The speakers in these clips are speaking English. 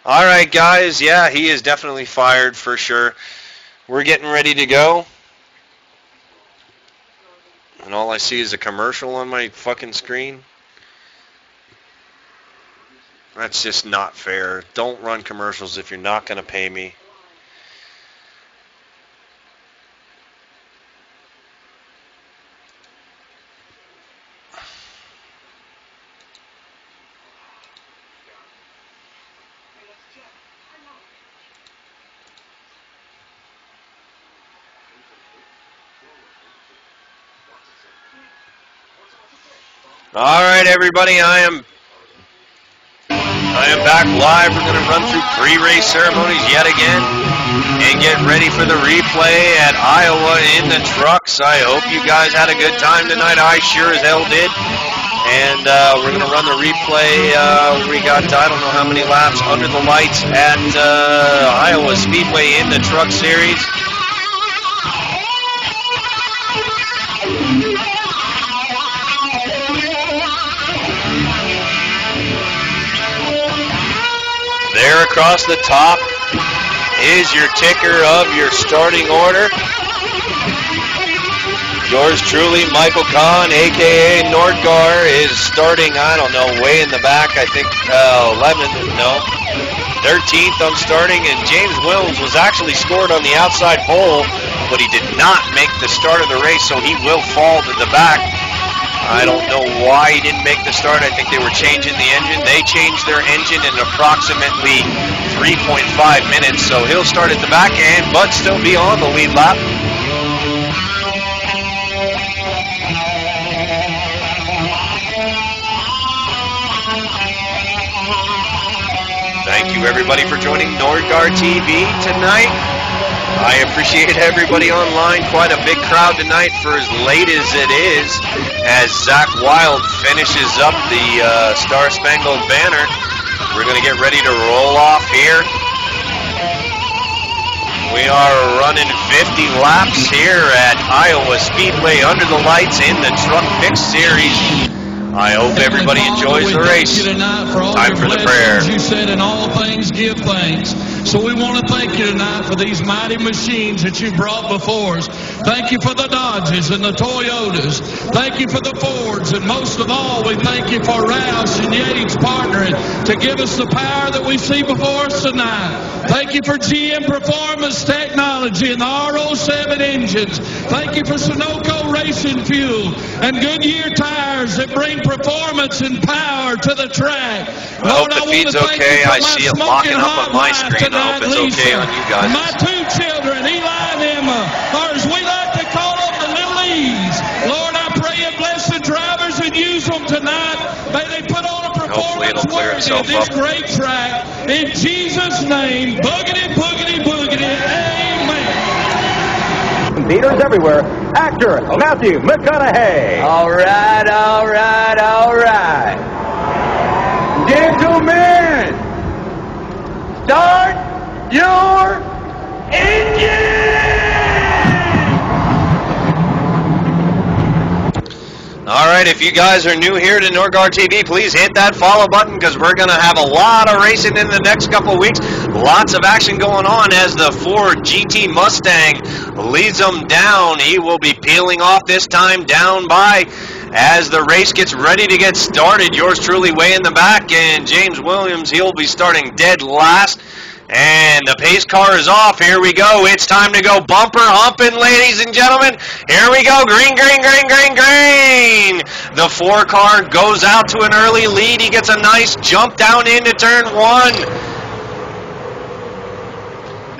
All right, guys. Yeah, he is definitely fired for sure. We're getting ready to go. And all I see is a commercial on my fucking screen. That's just not fair. Don't run commercials if you're not going to pay me. All right, everybody, I am back live. We're going to run through pre-race ceremonies yet again and get ready for the replay at Iowa in the trucks. I hope you guys had a good time tonight. I sure as hell did. And we're going to run the replay. We got, I don't know how many laps under the lights at Iowa Speedway in the truck series. There across the top is your ticker of your starting order. Yours truly, Michael Kahn, a.k.a. Nordgar, is starting, I don't know, way in the back. I think 13th I'm starting. And James Williams was actually scored on the outside pole, but he did not make the start of the race, so he will fall to the back. I don't know why he didn't make the start. I think they were changing the engine. They changed their engine in approximately 3.5 minutes, so he'll start at the back end, but still be on the lead lap. Thank you, everybody, for joining Nordgar TV tonight. I appreciate everybody online. Quite a big crowd tonight for as late as it is, as Zach Wild finishes up the Star Spangled Banner. We're going to get ready to roll off here. We are running 50 laps here at Iowa Speedway under the lights in the Truck Mix Series. I hope everybody enjoys the race. Time for the prayer. You said in all things give thanks. So we want to thank you tonight for these mighty machines that you brought before us. Thank you for the Dodges and the Toyotas. Thank you for the Fords. And most of all, we thank you for Roush and Yates partnering to give us the power that we see before us tonight. Thank you for GM Performance Technology and the R07 engines. Thank you for Sunoco Racing Fuel and Goodyear tires that bring performance and power to the track. I hope the feed's okay. I see it locking up on my screen. I hope it's okay on you guys. My two children, Eli and Emma, or as we like to call them, the little E's. Lord, I pray you bless the drivers and use them tonight. May they put on a performance worthy of this great track. In Jesus' name, boogity, boogity, boogity, amen. Theaters everywhere. Actor Matthew McConaughey. All right, all right, all right. Gentlemen, start your engine! All right, if you guys are new here to Nordgar TV, please hit that follow button because we're going to have a lot of racing in the next couple of weeks. Lots of action going on as the Ford GT Mustang leads them down. He will be peeling off this time down by as the race gets ready to get started. Yours truly way in the back, and James Williams, he'll be starting dead last. And the pace car is off. Here we go. It's time to go bumper humping, ladies and gentlemen. Here we go. Green, green, green, green, green. The 4 car goes out to an early lead. He gets a nice jump down into turn 1.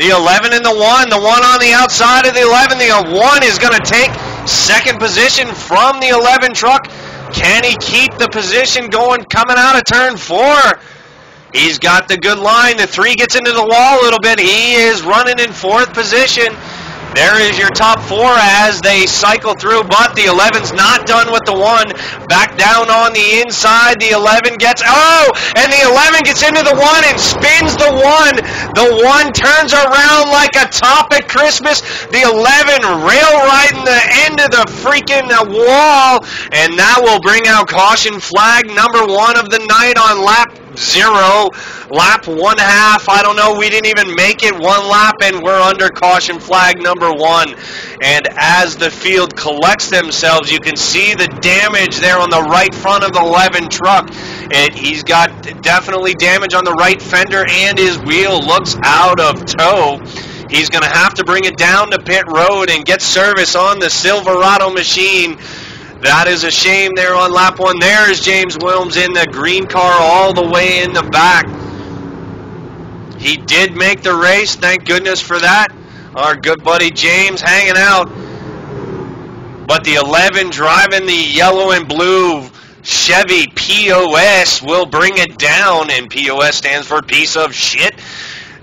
The 11 and the 1. The 1 on the outside of the 11. The 1 is going to take second position from the 11 truck. Can he keep the position going coming out of turn 4? He's got the good line. The 3 gets into the wall a little bit. He is running in 4th position. There is your top 4 as they cycle through, but the 11's not done with the 1. Back down on the inside. The 11 gets, and the 11 gets into the 1 and spins the 1. The 1 turns around like a top at Christmas. The 11 rail riding the end of the freaking wall, and that will bring out caution flag number 1 of the night on lap 0 Lap 1/2, I don't know, we didn't even make it one lap, and we're under caution flag number 1. And as the field collects themselves, you can see the damage there on the right front of the 11 truck. He's got definitely damage on the right fender, and his wheel looks out of tow. He's going to have to bring it down to pit road and get service on the Silverado machine. That is a shame there on lap 1. There's James Williams in the green car all the way in the back. He did make the race, thank goodness for that. Our good buddy James hanging out. But the 11 driving the yellow and blue Chevy POS will bring it down, and POS stands for piece of shit.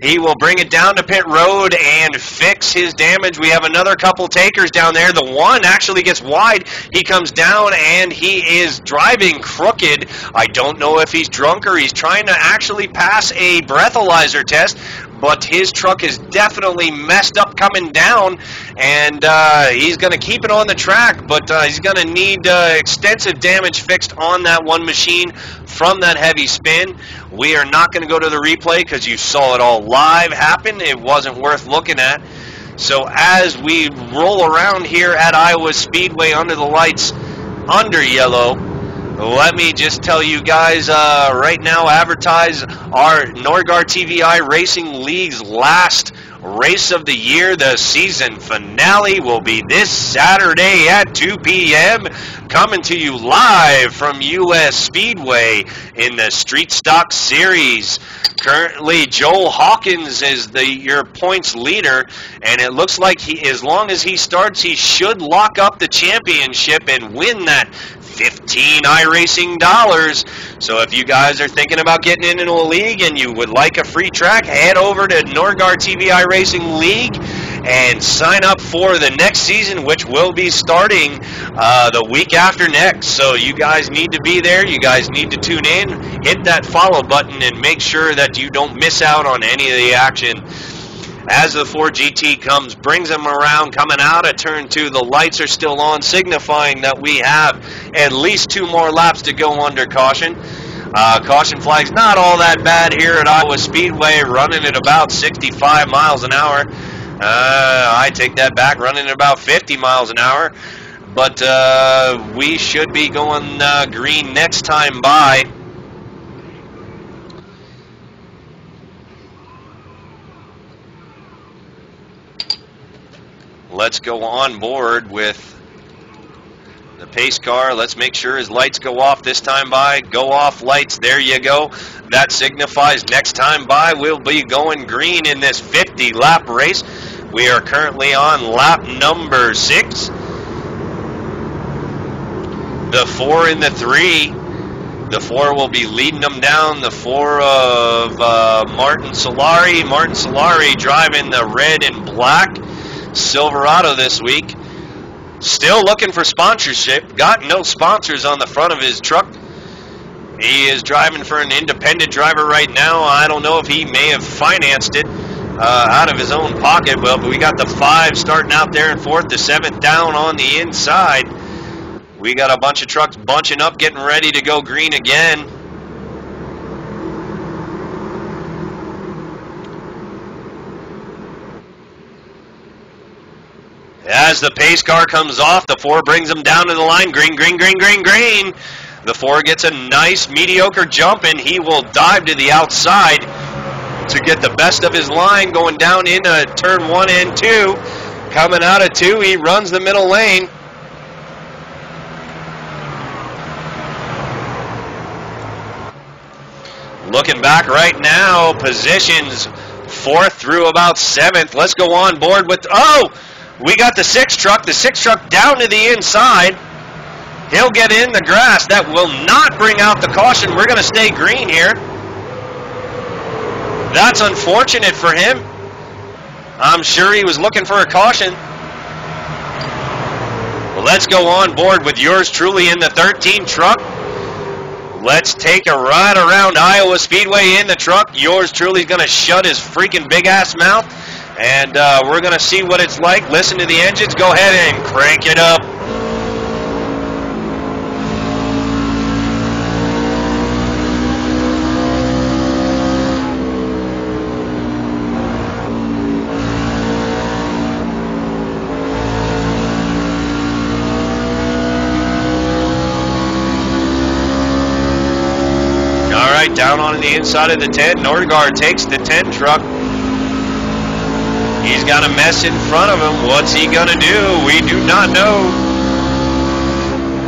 He will bring it down to pit road and fix his damage. We have another couple takers down there. The 1 actually gets wide. He comes down and he is driving crooked. I don't know if he's drunk or he's trying to actually pass a breathalyzer test, but his truck is definitely messed up coming down, and he's going to keep it on the track, but he's going to need extensive damage fixed on that one machine from that heavy spin. We are not going to go to the replay because you saw it all live happen. It wasn't worth looking at. So as we roll around here at Iowa Speedway under the lights, under yellow, let me just tell you guys right now, advertise our Norgard TVI Racing League's last race of the year. The season finale will be this Saturday at 2 p.m. Coming to you live from US Speedway in the Street Stock Series. Currently, Joel Hawkins is your points leader, and it looks like as long as he starts, he should lock up the championship and win that 15 iRacing dollars. So if you guys are thinking about getting into a league and you would like a free track, head over to Norgard TVI Racing League and sign up for the next season, which will be starting the week after next. So you guys need to be there. You guys need to tune in, hit that follow button, and make sure that you don't miss out on any of the action. As the Ford GT brings them around, coming out of turn 2, the lights are still on, signifying that we have at least 2 more laps to go under caution. Caution flag's not all that bad here at Iowa Speedway, running at about 65 miles an hour. I take that back, running at about 50 miles an hour. But we should be going green next time by. Let's go on board with the pace car. Let's make sure his lights go off this time by. Go off lights. There you go. That signifies next time by we'll be going green in this 50-lap race. We are currently on lap number 6. The 4 and the 3. The 4 will be leading them down. The 4 of Martin Solari. Martin Solari driving the red and black Silverado this week. Still looking for sponsorship. Got no sponsors on the front of his truck. He is driving for an independent driver right now. I don't know if he may have financed it out of his own pocket. Well, but we got the 5 starting out there in 4th, the 7th down on the inside. We got a bunch of trucks bunching up, getting ready to go green again. As the pace car comes off, the 4 brings him down to the line. Green, green, green, green, green. The 4 gets a nice mediocre jump, and he will dive to the outside to get the best of his line going down into turn 1 and 2. Coming out of 2, he runs the middle lane. Looking back right now, positions 4th through about 7th. Let's go on board with, we got the 6 truck. The 6 truck down to the inside. He'll get in the grass. That will not bring out the caution. We're going to stay green here. That's unfortunate for him. I'm sure he was looking for a caution. Well, let's go on board with yours truly in the 13 truck. Let's take a ride around Iowa Speedway in the truck. Yours truly is going to shut his freaking big-ass mouth. And we're going to see what it's like. Listen to the engines. Go ahead and crank it up. right, down on the inside of the 10. Nordgaard takes the 10 truck. He's got a mess in front of him. What's he going to do? We do not know.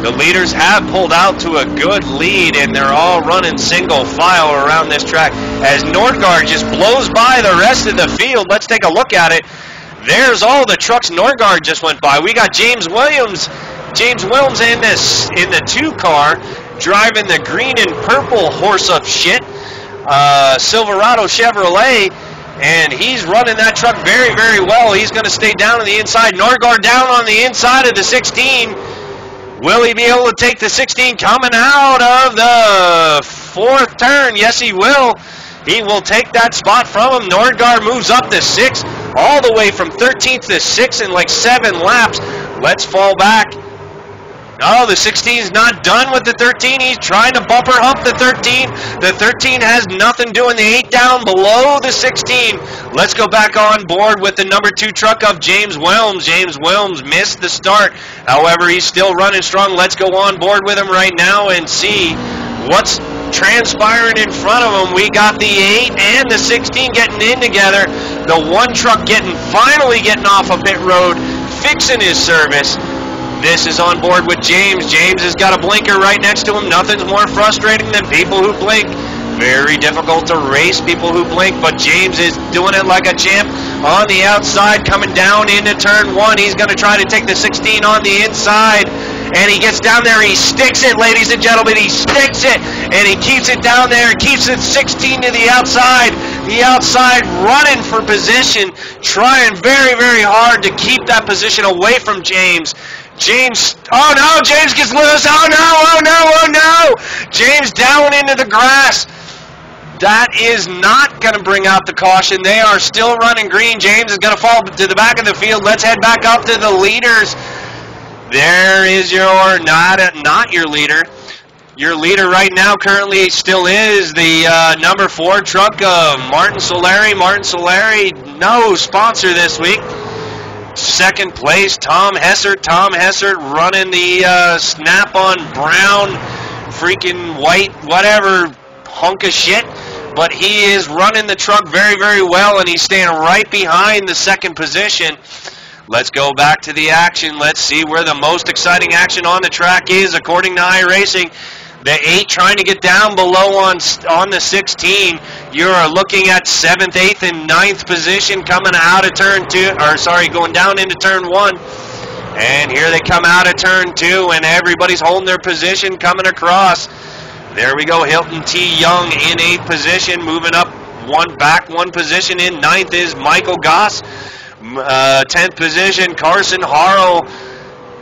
The leaders have pulled out to a good lead, and they're all running single file around this track as Nordgaard just blows by the rest of the field. Let's take a look at it. There's all the trucks Nordgaard just went by. We got James Williams. James Williams in the 2 car, driving the green and purple horse of shit, Silverado Chevrolet, and he's running that truck very, very well. He's going to stay down on the inside. Nordgaard down on the inside of the 16. Will he be able to take the 16 coming out of the 4th turn? Yes, he will. He will take that spot from him. Nordgaard moves up to 6, all the way from 13th to 6th in like 7 laps. Let's fall back. No, the 16's not done with the 13. He's trying to bumper hump the 13. The 13 has nothing doing. The 8 down below the 16. Let's go back on board with the number 2 truck of James Williams. James Williams missed the start. However, he's still running strong. Let's go on board with him right now and see what's transpiring in front of him. We got the 8 and the 16 getting in together. The 1 truck finally getting off a pit road, fixing his service. This is on board with James. James has got a blinker right next to him. Nothing's more frustrating than people who blink. Very difficult to race people who blink, but James is doing it like a champ on the outside, coming down into turn 1. He's going to try to take the 16 on the inside, and he gets down there. He sticks it, ladies and gentlemen. He sticks it, and he keeps it down there. Keeps it 16 to the outside. The outside running for position, trying very, very hard to keep that position away from James. James, oh no, James gets loose. Oh no, oh no, oh no. James down into the grass. That is not going to bring out the caution. They are still running green. James is going to fall to the back of the field. Let's head back up to the leaders. There is your, not your leader. Your leader right now currently still is the number 4 truck of Martin Solari. Martin Solari, no sponsor this week. 2nd place, Tom Hessert. Tom Hessert running the Snap-on brown, freaking white, whatever hunk of shit. But he is running the truck very, very well, and he's staying right behind the 2nd position. Let's go back to the action. Let's see where the most exciting action on the track is, according to iRacing. The 8 trying to get down below on the 16. You're looking at 7th, 8th, and 9th position coming out of turn 2, going down into turn 1. And here they come out of turn 2, and everybody's holding their position coming across. There we go, Hilton T. Young in 8th position, moving up back one position. In 9th is Michael Goss. 10th position, Carson Harrell.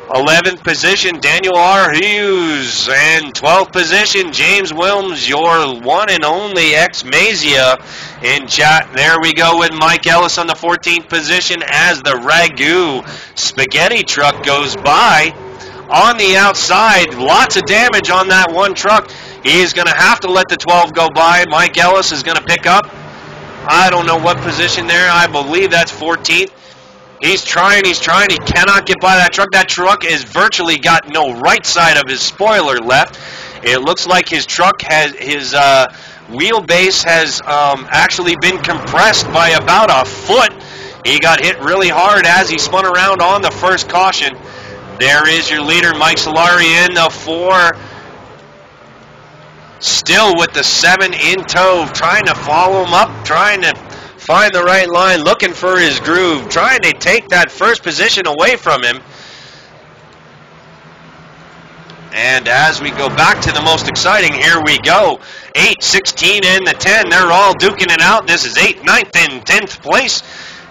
11th position, Daniel R. Hughes. And 12th position, James Williams, your one and only ex-Mazia in chat. There we go with Mike Ellis on the 14th position as the Ragu spaghetti truck goes by. On the outside, lots of damage on that 1 truck. He is going to have to let the 12 go by. Mike Ellis is going to pick up, I don't know what position there. I believe that's 14th. He's trying, he cannot get by that truck. That truck has virtually got no right side of his spoiler left. It looks like his truck has, his wheelbase has actually been compressed by about a foot. He got hit really hard as he spun around on the first caution. There is your leader, Mike Solari, in the 4. Still with the 7 in tow, trying to follow him up, trying to find the right line, looking for his groove, trying to take that first position away from him. And as we go back to the most exciting, here we go. 8, 16, and the 10, they're all duking it out. This is 8th, 9th, and 10th place.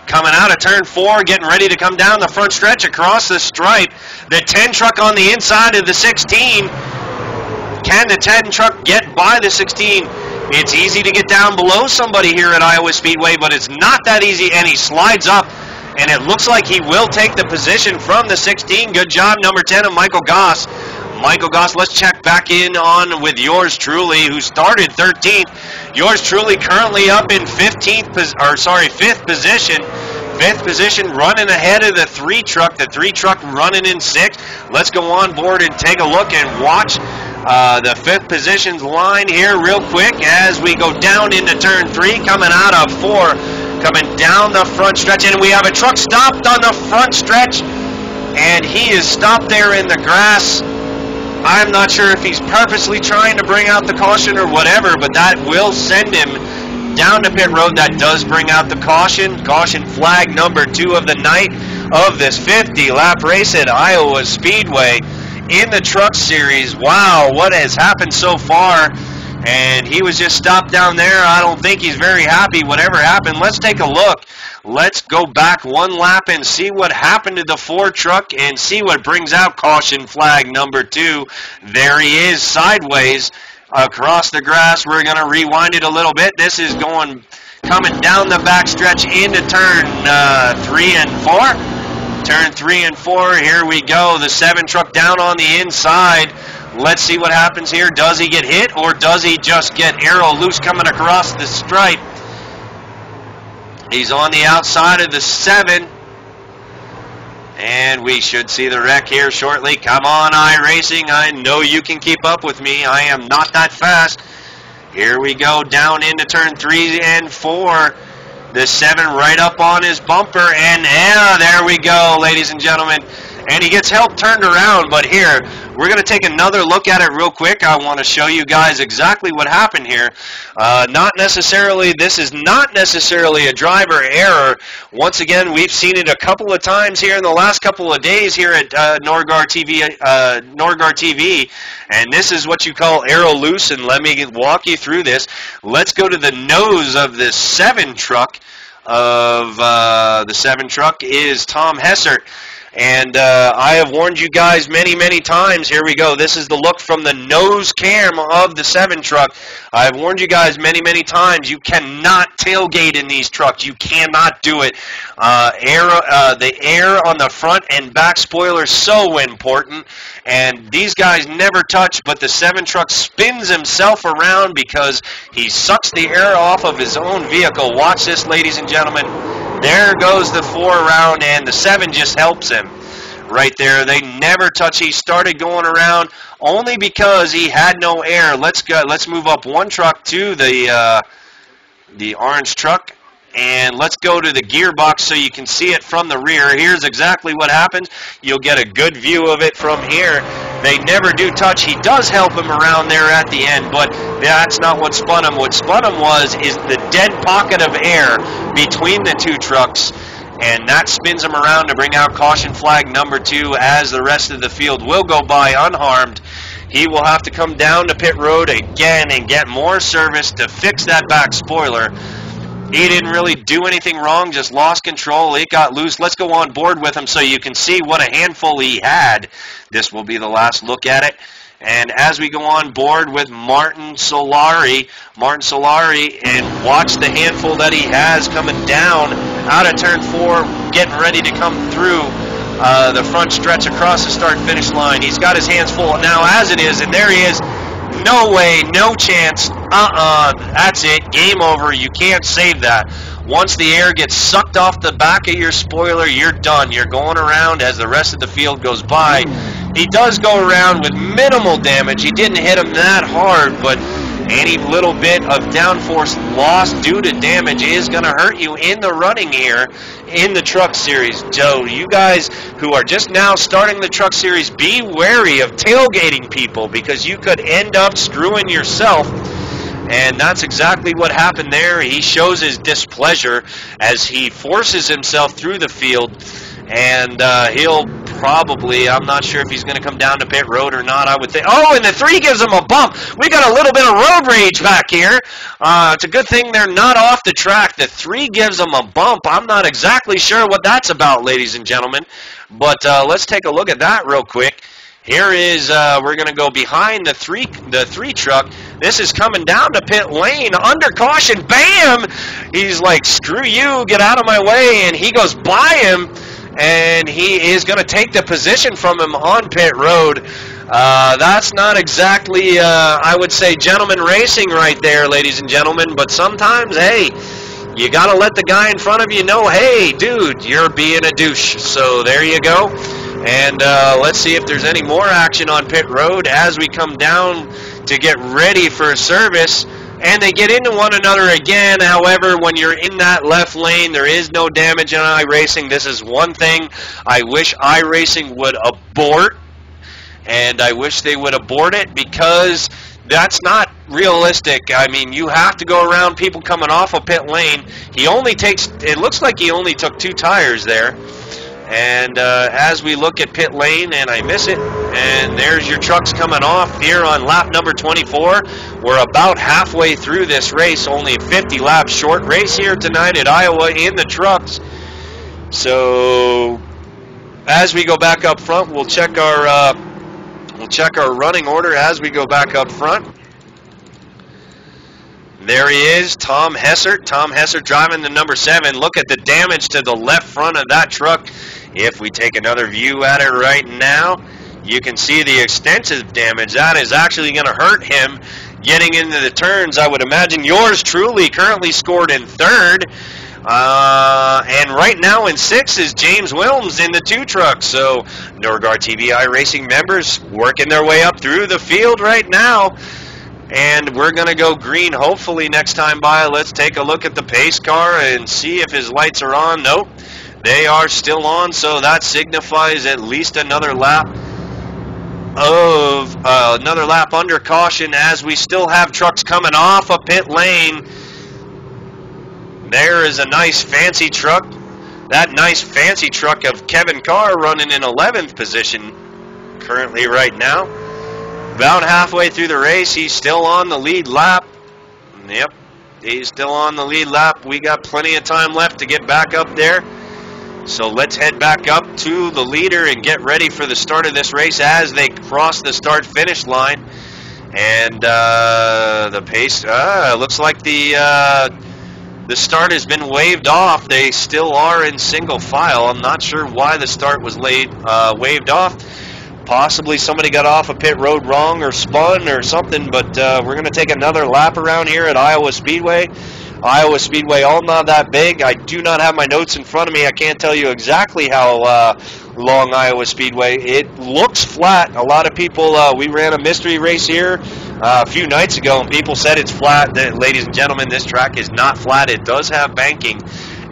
Coming out of turn 4, getting ready to come down the front stretch across the stripe. The 10 truck on the inside of the 16. Can the 10 truck get by the 16? It's easy to get down below somebody here at Iowa Speedway, but it's not that easy, and he slides up, and it looks like he will take the position from the 16. Good job, number 10 of Michael Goss. Michael Goss, let's check back in on with yours truly, who started 13th. Yours truly currently up in 5th position. 5th position, running ahead of the 3 truck. The 3 truck running in 6th. Let's go on board and take a look and watch the 5th positions line here real quick as we go down into turn 3, coming out of 4, coming down the front stretch, and we have a truck stopped on the front stretch, and he is stopped there in the grass. I'm not sure if he's purposely trying to bring out the caution or whatever, but that will send him down to pit road. That does bring out the caution. Caution flag number 2 of the night of this 50-lap race at Iowa Speedway in the Truck Series. Wow, what has happened so far? And he was just stopped down there. I don't think he's very happy whatever happened. Let's take a look. Let's go back one lap and see what happened to the Ford truck and see what brings out caution flag number 2. There he is, sideways across the grass. We're going to rewind it a little bit. This is coming down the backstretch into turn 3 and 4. Turn 3 and 4, here we go. The 7 truck down on the inside. Let's see what happens here. Does he get hit, or does he just get aero loose coming across the stripe? He's on the outside of the 7. And we should see the wreck here shortly. Come on, iRacing. I know you can keep up with me. I am not that fast. Here we go down into turn 3 and 4. The 7 right up on his bumper. And yeah, there we go, ladies and gentlemen. And he gets help turned around, but here, we're going to take another look at it real quick. I want to show you guys exactly what happened here. This is not necessarily a driver error. Once again, we've seen it a couple of times here in the last couple of days here at Norgar TV, and this is what you call aero loose, and let me walk you through this. Let's go to the nose of this 7 truck. The 7 truck is Tom Hessert. And I have warned you guys many, many times. Here we go. This is the look from the nose cam of the 7 truck. I have warned you guys many, many times. You cannot tailgate in these trucks. You cannot do it. The air on the front and back spoiler is so important. And these guys never touch, but the 7 truck spins himself around because he sucks the air off of his own vehicle. Watch this, ladies and gentlemen. There goes the 4 around, and the 7 just helps him right there. They never touch. He started going around only because he had no air. Let's go. Let's move up 1 truck to the orange truck, and let's go to the gearbox so you can see it from the rear. Here's exactly what happens. You'll get a good view of it from here. They never do touch. He does help him around there at the end, but that's not what spun him. What spun him is the dead pocket of air between the 2 trucks, and that spins him around to bring out caution flag number 2 as the rest of the field will go by unharmed. He will have to come down to pit road again and get more service to fix that back spoiler. He didn't really do anything wrong, just lost control. It got loose. Let's go on board with him so you can see what a handful he had. This will be the last look at it. And as we go on board with Martin Solari, and watch the handful that he has coming down out of turn 4, getting ready to come through the front stretch across the start-finish line. He's got his hands full now as it is, and there he is. No way, no chance, that's it, game over. You can't save that. Once the air gets sucked off the back of your spoiler, you're done. You're going around as the rest of the field goes by. He does go around with minimal damage. He didn't hit him that hard, but any little bit of downforce loss due to damage is going to hurt you in the running here in the Truck Series. So you guys who are just now starting the Truck Series, be wary of tailgating people because you could end up screwing yourself. And that's exactly what happened there. He shows his displeasure as he forces himself through the field. And he'll probably, I'm not sure if he's going to come down to pit road or not, I would think. Oh, and the 3 gives him a bump. We got a little bit of road rage back here. It's a good thing they're not off the track. The 3 gives him a bump. I'm not exactly sure what that's about, ladies and gentlemen. But let's take a look at that real quick. Here is, we're going to go behind the 3 truck. This is coming down to pit lane, under caution, bam! He's like, screw you, get out of my way, and he goes by him, and he is going to take the position from him on pit road. That's not exactly, I would say, gentleman racing right there, ladies and gentlemen, but sometimes, hey, you got to let the guy in front of you know, hey, dude, you're being a douche. So there you go. And let's see if there's any more action on pit road as we come down to get ready for service. And they get into one another again. However, when you're in that left lane, there is no damage in iRacing. This is one thing I wish iRacing would abort. And I wish they would abort it, because that's not realistic. I mean, you have to go around people coming off a pit lane. It looks like he only took 2 tires there. And as we look at pit lane, and I miss it, and there's your trucks coming off here on lap number 24. We're about halfway through this race, only 50 laps short race here tonight at Iowa in the trucks. So as we go back up front, we'll check our running order as we go back up front. There he is, Tom Hessert. Tom Hessert driving the number 7. Look at the damage to the left front of that truck. If we take another view at it right now, you can see the extensive damage. That is actually going to hurt him getting into the turns. I would imagine yours truly currently scored in 3rd. And right now in 6th is James Wilms in the 2 truck. So Norgard TV iRacing members working their way up through the field right now. And we're going to go green hopefully next time by. Let's take a look at the pace car and see if his lights are on. Nope, they are still on, so that signifies at least another lap under caution, as we still have trucks coming off a pit lane. There is a nice fancy truck. That nice fancy truck of Kevin Carr running in 11th position currently right now. About halfway through the race, he's still on the lead lap. Yep, he's still on the lead lap. We got plenty of time left to get back up there. So let's head back up to the leader and get ready for the start of this race as they cross the start-finish line. And the pace, looks like the start has been waved off. They still are in single file. I'm not sure why the start was waved off. Possibly somebody got off a pit road wrong or spun or something, but we're going to take another lap around here at Iowa Speedway. Iowa Speedway, all not that big. I do not have my notes in front of me. I can't tell you exactly how long Iowa Speedway. It looks flat. A lot of people, we ran a mystery race here a few nights ago, and people said it's flat. Ladies and gentlemen, this track is not flat. It does have banking,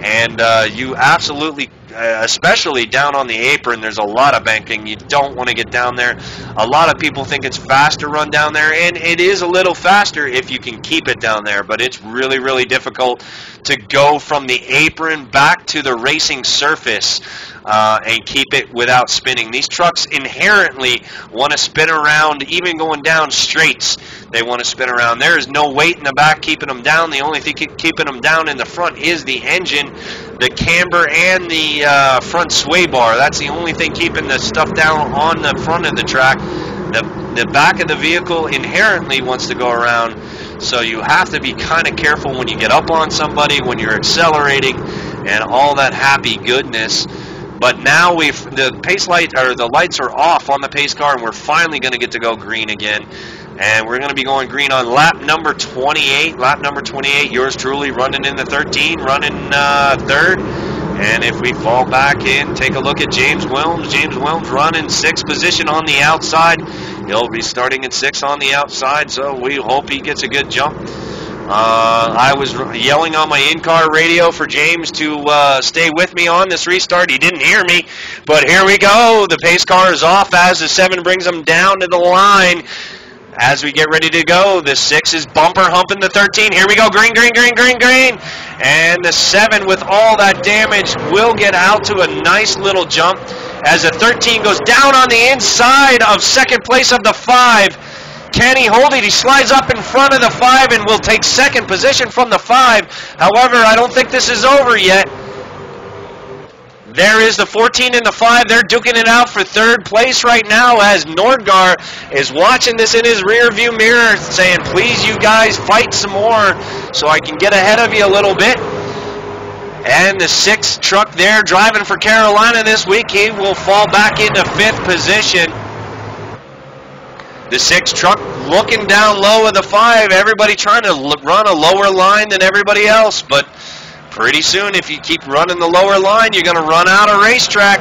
and you absolutely, especially down on the apron, there's a lot of banking. You don't want to get down there. A lot of people think it's fast to run down there, and it is a little faster if you can keep it down there, but it's really, really difficult to go from the apron back to the racing surface and keep it without spinning. These trucks inherently want to spin around, even going down straights. They want to spin around. There is no weight in the back keeping them down. The only thing keeping them down in the front is the engine, the camber, and the front sway bar. That's the only thing keeping the stuff down on the front of the track. The back of the vehicle inherently wants to go around, so you have to be kind of careful when you get up on somebody, when you're accelerating, and all that happy goodness. But now the pace light, or the lights are off on the pace car, and we're finally going to get to go green again. And we're going to be going green on lap number 28. Lap number 28, yours truly running in the 13, running 3rd. And if we fall back in, take a look at James Wilms. James Wilms running 6th position on the outside. He'll be starting at 6 on the outside, so we hope he gets a good jump. I was yelling on my in-car radio for James to stay with me on this restart. He didn't hear me, but here we go. The pace car is off as the 7 brings him down to the line. As we get ready to go, the 6 is bumper humping the 13. Here we go, green, green, green, green, green. And the 7, with all that damage, will get out to a nice little jump as the 13 goes down on the inside of second place of the 5. Can he hold it? He slides up in front of the 5 and will take second position from the 5. However, I don't think this is over yet. There is the 14 and the 5. They're duking it out for 3rd place right now as Nordgar is watching this in his rear view mirror saying, please, you guys, fight some more so I can get ahead of you a little bit. And the 6th truck there driving for Carolina this week, he will fall back into 5th position. The 6th truck looking down low of the 5. Everybody trying to run a lower line than everybody else, but pretty soon, if you keep running the lower line, you're going to run out of racetrack.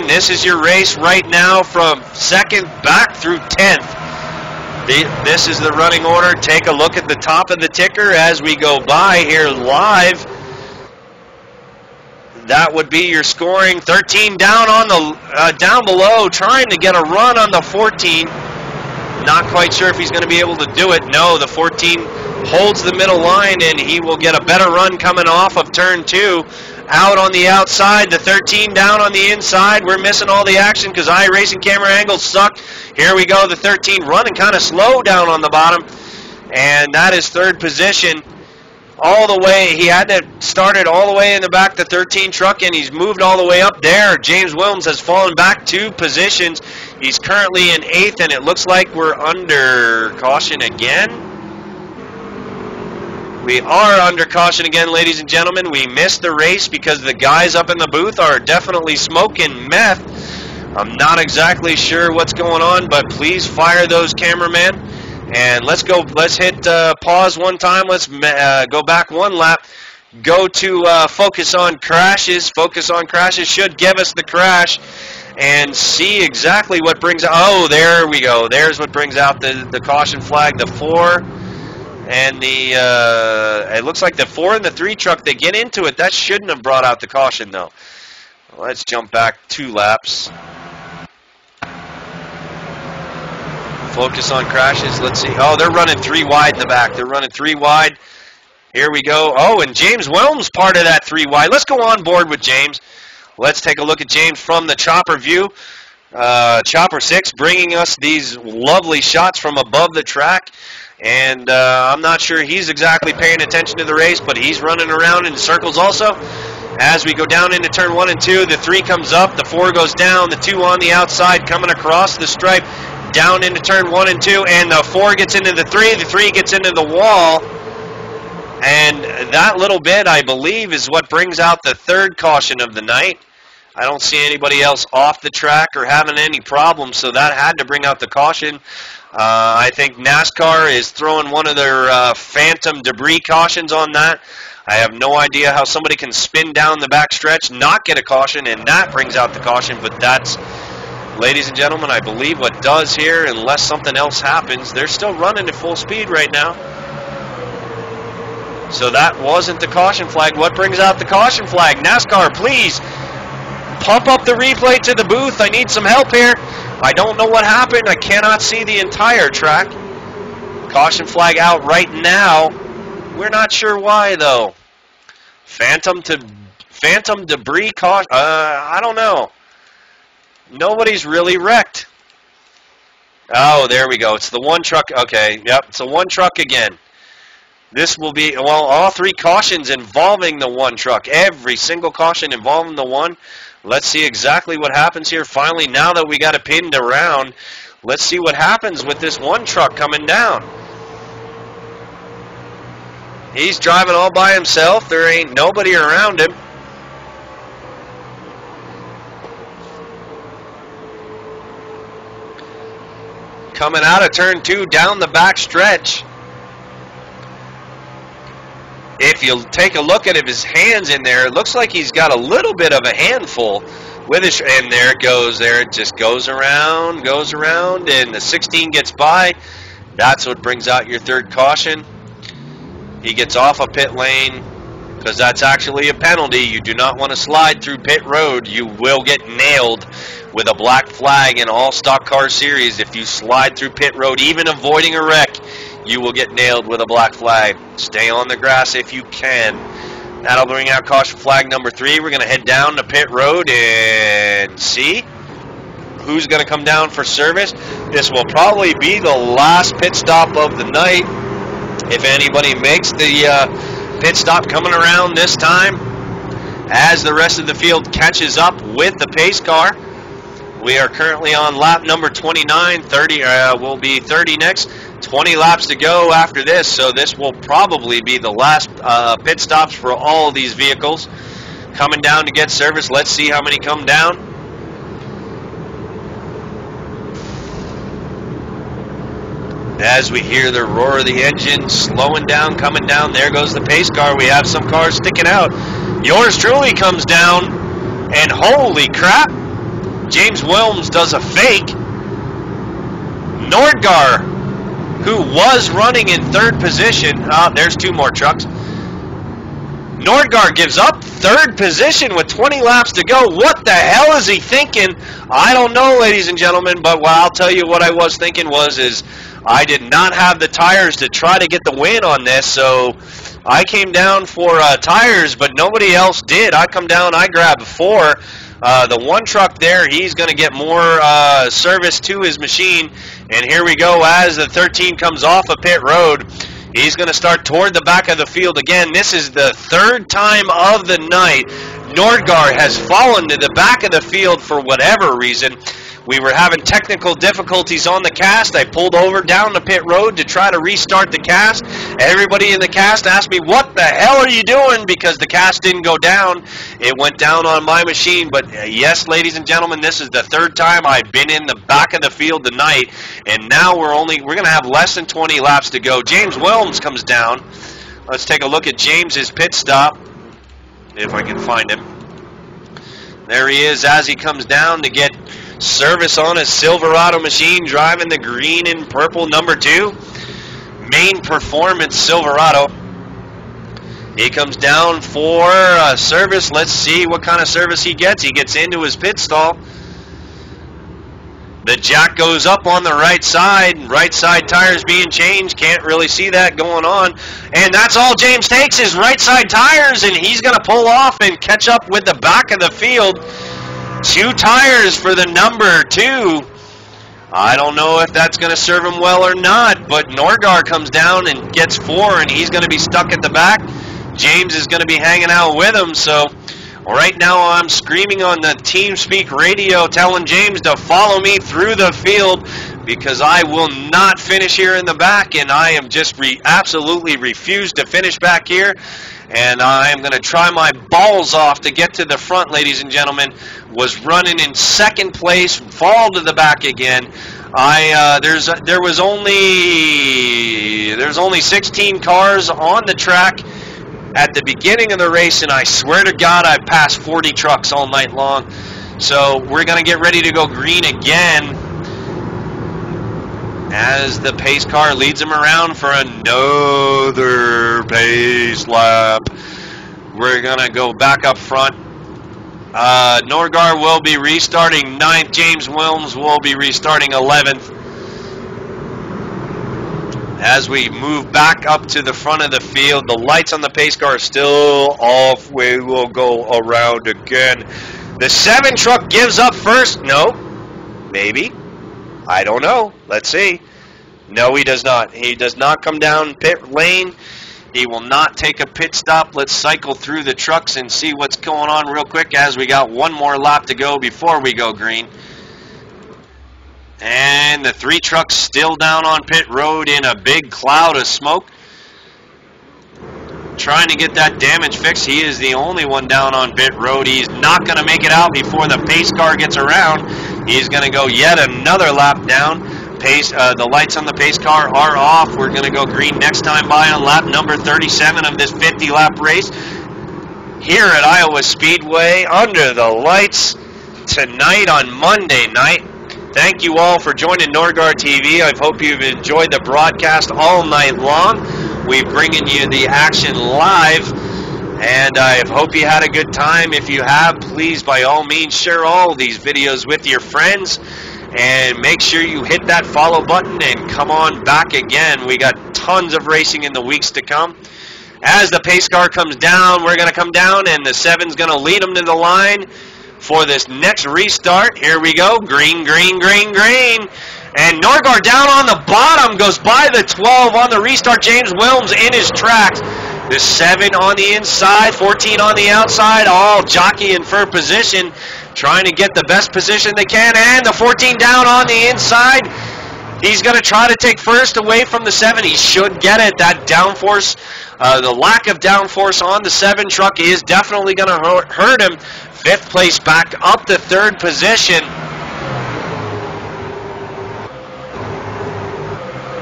gentlemen, this is your race right now from 2nd back through 10th. This is the running order. Take a look at the top of the ticker as we go by here live. That would be your scoring. 13 down on the down below, trying to get a run on the 14. Not quite sure if he's going to be able to do it. No, the 14 holds the middle line, and he will get a better run coming off of turn 2. Out on the outside, the 13 down on the inside. We're missing all the action because iRacing camera angles suck. Here we go, the 13 running kind of slow down on the bottom, and that is 3rd position. All the way, he had to start it all the way in the back, the 13 truck, and he's moved all the way up there. James Williams has fallen back 2 positions. He's currently in 8th, and it looks like we're under caution again. We are under caution again, ladies and gentlemen. We missed the race because the guys up in the booth are definitely smoking meth. I'm not exactly sure what's going on, but please fire those cameramen. And let's go. Let's hit pause one time. Let's go back 1 lap. Go to focus on crashes. Focus on crashes should give us the crash. And see exactly what brings out. Oh, there we go. There's what brings out the caution flag. The 4 and the it looks like the 4 and the 3 truck, they get into it. That shouldn't have brought out the caution though. Let's jump back 2 laps. Focus on crashes. Let's see. Oh, they're running 3 wide in the back. They're running 3 wide. Here we go. Oh, and James Williams part of that 3 wide. Let's go on board with James. Let's take a look at James from the chopper view. Chopper 6 bringing us these lovely shots from above the track. And I'm not sure he's exactly paying attention to the race, but he's running around in circles also. As we go down into turn 1 and 2, the 3 comes up, the 4 goes down, the 2 on the outside coming across the stripe, down into turn 1 and 2, and the 4 gets into the 3 gets into the wall. And that little bit, I believe, is what brings out the 3rd caution of the night. I don't see anybody else off the track or having any problems, so that had to bring out the caution. I think NASCAR is throwing one of their phantom debris cautions on that. I have no idea how somebody can spin down the back stretch, not get a caution, and that brings out the caution, but that's, ladies and gentlemen, I believe what does here, unless something else happens. They're still running at full speed right now. So that wasn't the caution flag. What brings out the caution flag? NASCAR, please pump up the replay to the booth. I need some help here. I don't know what happened. I cannot see the entire track. Caution flag out right now. We're not sure why, though. Phantom debris caution. I don't know. Nobody's really wrecked. Oh, there we go. It's the 1 truck. Okay, yep, it's a 1 truck again. This will be, well, all 3 cautions involving the 1 truck. Every single caution involving the 1. Let's see exactly what happens here. Finally, now that we got it pinned around, let's see what happens with this 1 truck coming down. He's driving all by himself. There ain't nobody around him. Coming out of turn 2 down the back stretch. If you take a look at his hands in there, it looks like he's got a little bit of a handful with his, and there it goes. There it just goes around, and the 16 gets by. That's what brings out your 3rd caution. He gets off a pit lane because that's actually a penalty. You do not want to slide through pit road. You will get nailed with a black flag in all stock car series. If you slide through pit road, even avoiding a wreck, you will get nailed with a black flag. Stay on the grass if you can. That'll bring out caution flag number 3. We're going to head down to pit road and see who's going to come down for service. This will probably be the last pit stop of the night. If anybody makes the pit stop coming around this time, as the rest of the field catches up with the pace car. We are currently on lap number 29. 30 will be 30 next. 20 laps to go after this, so this will probably be the last pit stops for all of these vehicles coming down to get service. Let's see how many come down. As we hear the roar of the engine slowing down, coming down, there goes the pace car. We have some cars sticking out. Yours truly comes down, and holy crap, James Wilms does a fake. Nordgar, who was running in third position, there's 2 more trucks. Nordgar gives up third position with 20 laps to go. What the hell is he thinking? I don't know, ladies and gentlemen, but what I'll tell you what I was thinking is I did not have the tires to try to get the win on this, so I came down for tires, but nobody else did. I come down, I grab 4. The one truck there, he's going to get more service to his machine. And here we go as the 13 comes off of pit road. He's going to start toward the back of the field again. This is the 3rd time of the night Nordgar has fallen to the back of the field for whatever reason. We were having technical difficulties on the cast. I pulled over down the pit road to try to restart the cast. Everybody in the cast asked me, what the hell are you doing? Because the cast didn't go down. It went down on my machine. But yes, ladies and gentlemen, this is the 3rd time I've been in the back of the field tonight. And now we're going to have less than 20 laps to go. James Wilms comes down. Let's take a look at James's pit stop, if I can find him. There he is as he comes down to get service on his Silverado machine, driving the green and purple number 2 Main Performance Silverado. He comes down for service. Let's see what kind of service he gets. He gets into his pit stall. The jack goes up on the right side tires being changed. Can't really see that going on. And that's all James takes is right side tires, and he's going to pull off and catch up with the back of the field. 2 tires for the number 2. I don't know if that's going to serve him well or not, but Nordgar comes down and gets 4, and he's going to be stuck at the back. James is going to be hanging out with him, so right now I'm screaming on the TeamSpeak radio telling James to follow me through the field because I will not finish here in the back, and I am just absolutely refused to finish back here. And I am going to try my balls off to get to the front, ladies and gentlemen. Was running in 2nd place, fall to the back again. There's only 16 cars on the track at the beginning of the race, and I swear to God I passed 40 trucks all night long. So we're going to get ready to go green again as the pace car leads him around for another pace lap. We're going to go back up front. Nordgar will be restarting 9th. James Wilms will be restarting 11th. As we move back up to the front of the field, the lights on the pace car are still off. We will go around again. The 7 truck gives up first. No, maybe. I don't know. Let's see. No, he does not. He does not come down pit lane. He will not take a pit stop. Let's cycle through the trucks and see what's going on real quick as we got 1 more lap to go before we go green. And the 3 trucks still down on pit road in a big cloud of smoke. Trying to get that damage fixed. He is the only one down on pit road. He's not going to make it out before the pace car gets around. He's going to go yet another lap down. The lights on the pace car are off. We're going to go green next time by on lap number 37 of this 50-lap race here at Iowa Speedway under the lights tonight on Monday night. Thank you all for joining Nordgar TV. I hope you've enjoyed the broadcast all night long. We're bringing you the action live, and I hope you had a good time. If you have, please, by all means, share all these videos with your friends, and make sure you hit that follow button and come on back again. We got tons of racing in the weeks to come. As the pace car comes down, we're going to come down, and the 7's going to lead them to the line for this next restart. Here we go. Green, green, green, green. And Nordgar down on the bottom goes by the 12 on the restart. James Wilms in his tracks. The 7 on the inside, 14 on the outside, all jockeying for position, trying to get the best position they can. And the 14 down on the inside. He's going to try to take first away from the 7. He should get it. That downforce, the lack of downforce on the 7 truck is definitely going to hurt him. 5th place back up to 3rd position.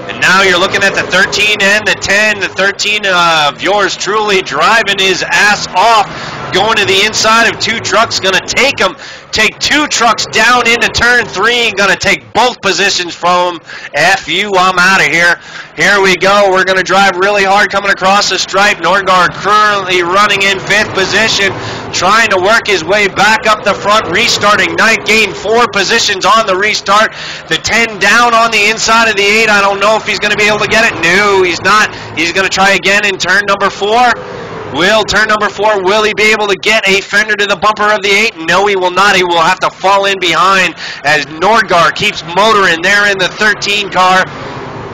And now you're looking at the 13 and the 10. The 13 of yours truly driving his ass off. going to the inside of 2 trucks, going to take 2 trucks down into turn 3, going to take both positions from them. F you, I'm out of here. Here we go. We're going to drive really hard coming across the stripe. Nordgaard currently running in 5th position, trying to work his way back up the front, restarting 9th, gained 4 positions on the restart. The 10 down on the inside of the 8. I don't know if he's going to be able to get it. No, he's not. He's going to try again in turn number 4. Turn number 4, will he be able to get a fender to the bumper of the 8? No, he will not. He will have to fall in behind as Nordgaard keeps motoring there in the 13 car.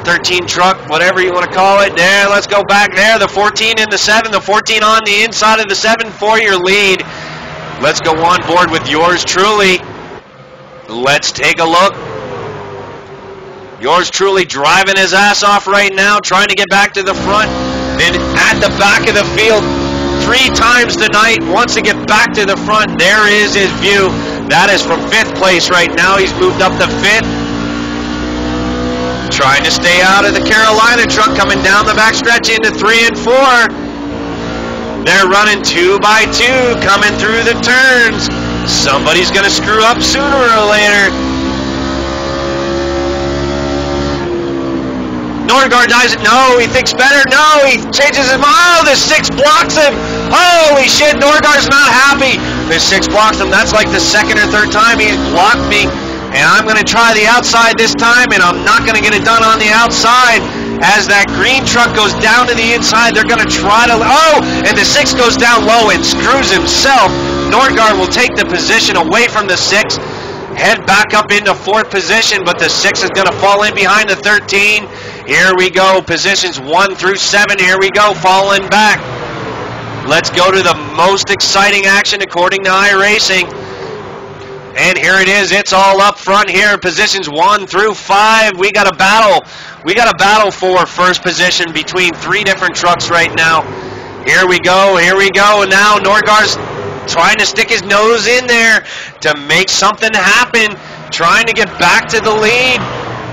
13 truck, whatever you want to call it. There, let's go back there. The 14 in the 7, the 14 on the inside of the 7 for your lead. Let's go on board with yours truly. Let's take a look. Yours truly driving his ass off right now, trying to get back to the front. Then at the back of the field 3 times tonight, wants to get back to the front. There is his view. That is from 5th place right now. He's moved up to 5th. Trying to stay out of the Carolina truck, coming down the backstretch into 3 and 4. They're running 2 by 2, coming through the turns. Somebody's going to screw up sooner or later. Nordgaard dies it. No, he thinks better. No, he changes his mind. Oh, the 6 blocks him. Holy shit, Nordgaard's not happy. The 6 blocks him. That's like the 2nd or 3rd time he's blocked me. And I'm going to try the outside this time, and I'm not going to get it done on the outside. As that green truck goes down to the inside, they're going to try to... Oh, and the 6 goes down low and screws himself. Nordgaard will take the position away from the 6. Head back up into 4th position, but the 6 is going to fall in behind the 13. Here we go, positions 1 through 7. Here we go, falling back. Let's go to the most exciting action according to iRacing. And here it is. It's all up front here. Positions 1 through 5. We got a battle. We got a battle for first position between 3 different trucks right now. Here we go. Here we go. And now Nordgaard's trying to stick his nose in there to make something happen. Trying to get back to the lead.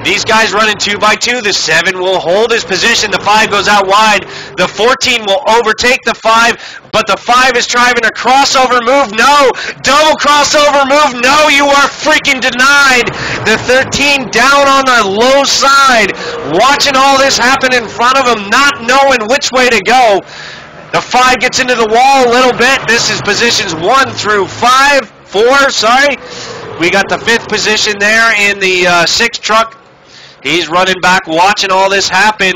These guys running 2 by 2. The 7 will hold his position. The 5 goes out wide. The 14 will overtake the 5, but the 5 is trying a crossover move. No. Double crossover move. No, you are freaking denied. The 13 down on the low side. Watching all this happen in front of him, not knowing which way to go. The 5 gets into the wall a little bit. This is positions 1 through 4, sorry. We got the 5th position there in the 6 truck. He's running back, watching all this happen.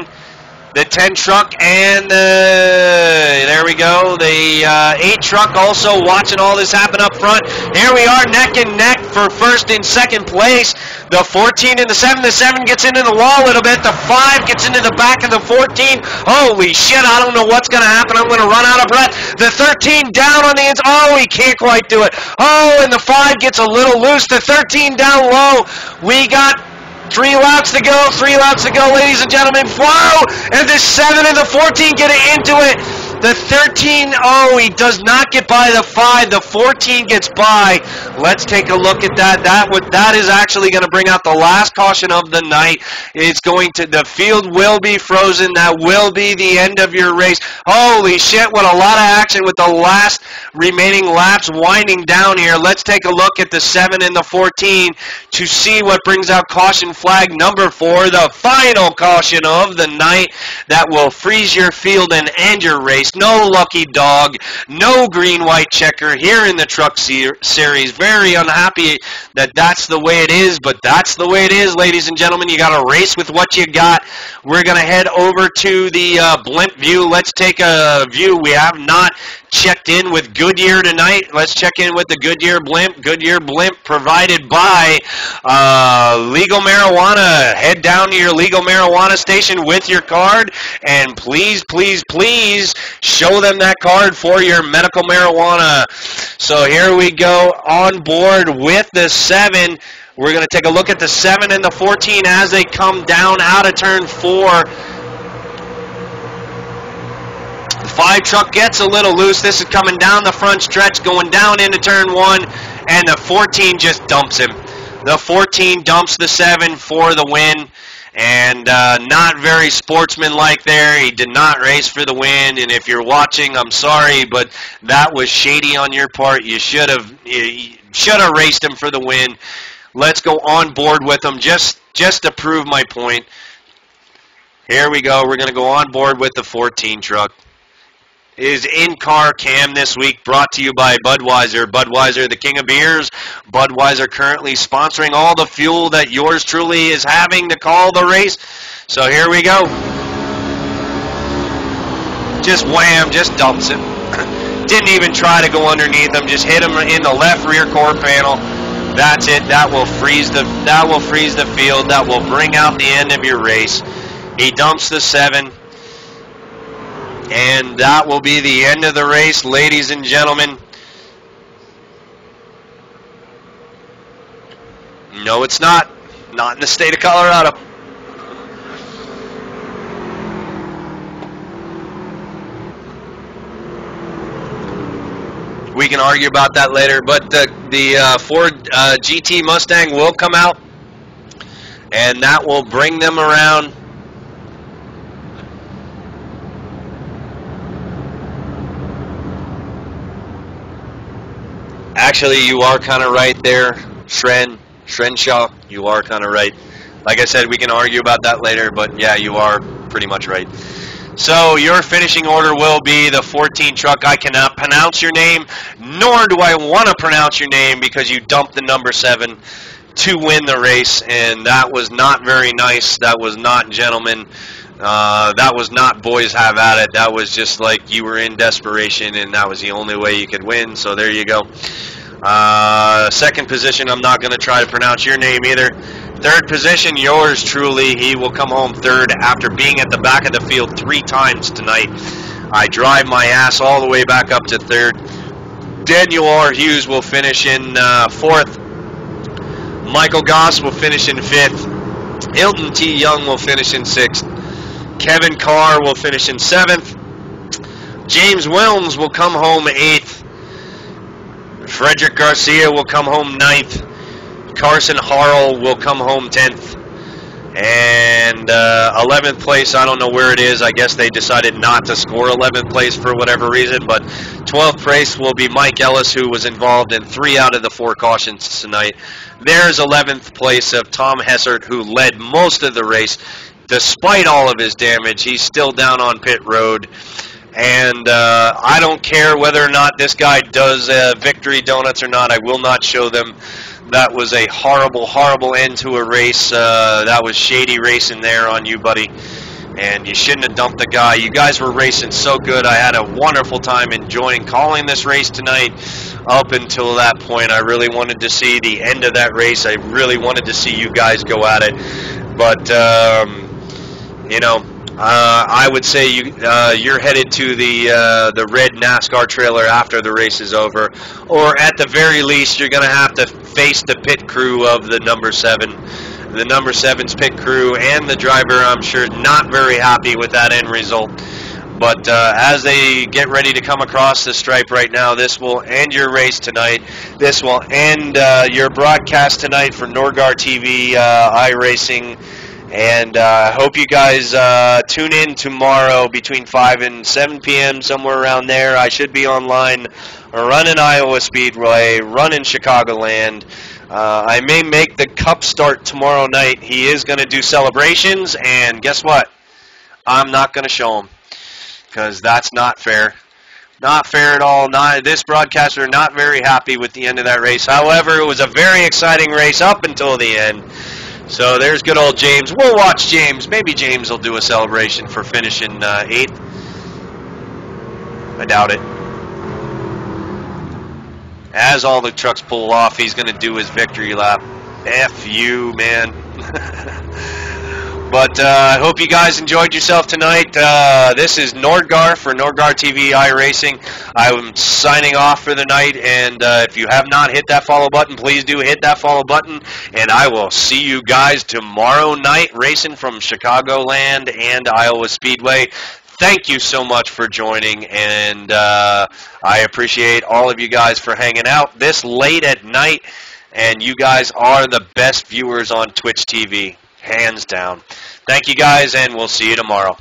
The 10 truck and there we go. The 8 truck also watching all this happen up front. Here we are, neck and neck for 1st and 2nd place. The 14 and the 7. The 7 gets into the wall a little bit. The 5 gets into the back of the 14. Holy shit, I don't know what's going to happen. I'm going to run out of breath. The 13 down on the inside. Oh, he can't quite do it. Oh, and the 5 gets a little loose. The 13 down low. We got 3 laps to go, 3 laps to go, ladies and gentlemen. Whoa! And the 7 and the 14 get into it. The 13, oh, he does not get by the 5. The 14 gets by. Let's take a look at that. That is actually going to bring out the last caution of the night. It's going to, the field will be frozen. That will be the end of your race. Holy shit, what a lot of action with the last remaining laps winding down here. Let's take a look at the 7 and the 14 to see what brings out caution flag number 4, the final caution of the night that will freeze your field and end your race. No lucky dog, no green-white checker here in the Truck Series. Very unhappy that that's the way it is, but that's the way it is, ladies and gentlemen. You got to race with what you got. We're going to head over to the blimp view. Let's take a view. We have not checked in with Goodyear tonight. Let's check in with the Goodyear blimp. Goodyear blimp provided by Legal Marijuana. Head down to your Legal Marijuana station with your card, and please, please, please show them that card for your medical marijuana. So here we go on board with the 7. We're going to take a look at the 7 and the 14 as they come down out of turn 4. The 5 truck gets a little loose. This is coming down the front stretch, going down into turn 1, and the 14 just dumps him. The 14 dumps the 7 for the win. And not very sportsmanlike there. He did not race for the win. And if you're watching, I'm sorry, but that was shady on your part. You should have raced him for the win. Let's go on board with him just to prove my point. Here we go. We're going to go on board with the 14 truck. Is in-car cam this week brought to you by Budweiser. Budweiser, the king of beers. Budweiser currently sponsoring all the fuel that yours truly is having to call the race. So here we go. Just wham, just dumps it. Didn't even try to go underneath him. Just hit him in the left rear quarter panel. That's it. That will freeze the field. That will bring out the end of your race. He dumps the 7. And that will be the end of the race, ladies and gentlemen. No, it's not. Not in the state of Colorado. We can argue about that later, but the Ford GT Mustang will come out, and that will bring them around. Actually, you are kind of right there, Shrenshaw. You are kind of right. Like I said, we can argue about that later, but yeah, you are pretty much right. So your finishing order will be the 14 truck. I cannot pronounce your name, nor do I want to pronounce your name because you dumped the number 7 to win the race, and that was not very nice. That was not gentlemen. That was not boys have at it. That was just like you were in desperation, and that was the only way you could win. So there you go. Second position, I'm not going to try to pronounce your name either. Third position, yours truly. He will come home third after being at the back of the field 3 times tonight. I drive my ass all the way back up to third. Daniel R. Hughes will finish in 4th. Michael Goss will finish in 5th. Hilton T. Young will finish in 6th. Kevin Carr will finish in 7th. James Wilms will come home 8th. Frederick Garcia will come home 9th. Carson Harrell will come home 10th. And 11th place, I don't know where it is. I guess they decided not to score 11th place for whatever reason. But 12th place will be Mike Ellis, who was involved in 3 out of the 4 cautions tonight. There's 11th place of Tom Hessert, who led most of the race. Despite all of his damage, he's still down on pit road. And I don't care whether or not this guy does victory donuts or not. I will not show them. That was a horrible, horrible end to a race. That was shady racing there on you, buddy. And you shouldn't have dumped the guy. You guys were racing so good. I had a wonderful time enjoying calling this race tonight. Up until that point, I really wanted to see the end of that race. I really wanted to see you guys go at it. But, you know, I would say you're headed to the red NASCAR trailer after the race is over, or at the very least, you're going to have to face the pit crew of the number 7. The number 7's pit crew and the driver, I'm sure, not very happy with that end result. But as they get ready to come across the stripe right now, this will end your race tonight. This will end your broadcast tonight for Norgar TV iRacing. And I hope you guys tune in tomorrow between 5 and 7 p.m., somewhere around there. I should be online running Iowa Speedway, running Chicagoland. I may make the Cup start tomorrow night. He is going to do celebrations, and guess what? I'm not going to show him because that's not fair. Not fair at all. This broadcaster not very happy with the end of that race. However, it was a very exciting race up until the end. So there's good old James. We'll watch James. Maybe James will do a celebration for finishing 8th. I doubt it. As all the trucks pull off, he's going to do his victory lap. F you, man. But I hope you guys enjoyed yourself tonight. This is Nordgar for Norgar TV iRacing. I'm signing off for the night, and if you have not hit that follow button, please do hit that follow button, and I will see you guys tomorrow night racing from Chicagoland and Iowa Speedway. Thank you so much for joining, and I appreciate all of you guys for hanging out this late at night, and you guys are the best viewers on Twitch TV. hands down. Thank you guys, and we'll see you tomorrow.